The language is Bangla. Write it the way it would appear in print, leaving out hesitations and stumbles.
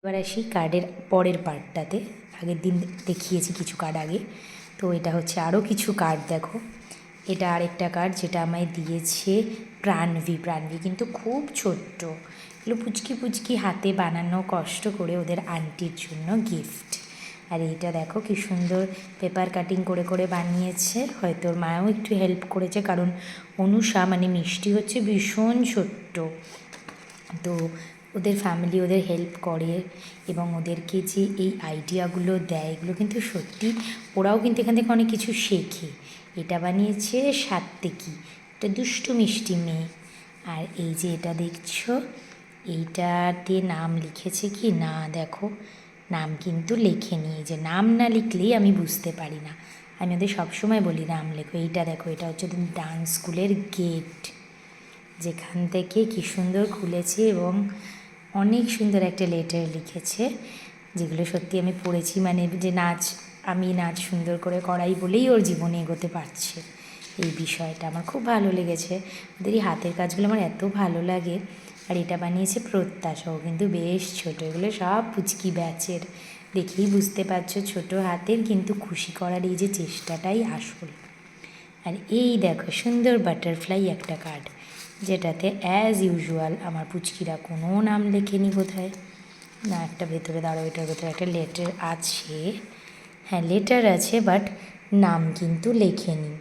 এবার আসি কার্ডের পরের পার্টটাতে। আগের দিন দেখিয়েছি কিছু কার্ড আগে, তো এটা হচ্ছে আরও কিছু কার্ড। দেখো, এটা আরেকটা কার্ড যেটা আমায় দিয়েছে প্রাণভী। প্রাণভী কিন্তু খুব ছোট্ট, এগুলো পুচকি পুচকি হাতে বানানো, কষ্ট করে ওদের আন্টির জন্য গিফট। আর এইটা দেখো কি সুন্দর পেপার কাটিং করে করে বানিয়েছে। হয়তো ওর মাও একটু হেল্প করেছে, কারণ অনুষা মানে মিষ্টি হচ্ছে ভীষণ ছোট্ট, তো ওদের ফ্যামিলি ওদের হেল্প করে এবং ওদেরকে যে এই আইডিয়াগুলো দেয়, এগুলো কিন্তু সত্যি ওরাও কিন্তু এখান থেকে অনেক কিছু শেখে। এটা বানিয়েছে সাত্ত্বিকী, এটা দুষ্টু মিষ্টি মেয়ে। আর এই যে এটা দেখছো, এইটাতে নাম লিখেছে কি না, দেখো নাম কিন্তু লেখেনি। এই যে নাম না লিখলেই আমি বুঝতে পারি না, আমি ওদের সবসময় বলি নাম লেখো। এইটা দেখো, এটা হচ্ছে ডান্স স্কুলের গেট, যেখান থেকে কী সুন্দর খুলেছে এবং অনেক সুন্দর একটা লেটার লিখেছে, যেগুলো সত্যি আমি পড়েছি। মানে যে আমি নাচ সুন্দর করে করাই বলেই ওর জীবনে এগোতে পারছে, এই বিষয়টা আমার খুব ভালো লেগেছে। ওদের এই হাতের কাজগুলো আমার এত ভালো লাগে। আর এটা বানিয়েছে প্রত্যাশাও, কিন্তু বেশ ছোটো, এগুলো সব পুচকি ব্যাচের, দেখেই বুঝতে পারছো ছোটো হাতের, কিন্তু খুশি করার এই যে চেষ্টাটাই আসল। আর এই দেখো সুন্দর বাটারফ্লাই একটা কার্ড, যেটাতে অ্যাজ ইউজুয়াল আমার পুচকিরা কোনো নাম লেখেনি বোধহয়, না একটা ভেতরে দাঁড়ো, এটার ভেতরে একটা লেটার আছে, হ্যাঁ লেটার আছে, বাট নাম কিন্তু লেখেনি।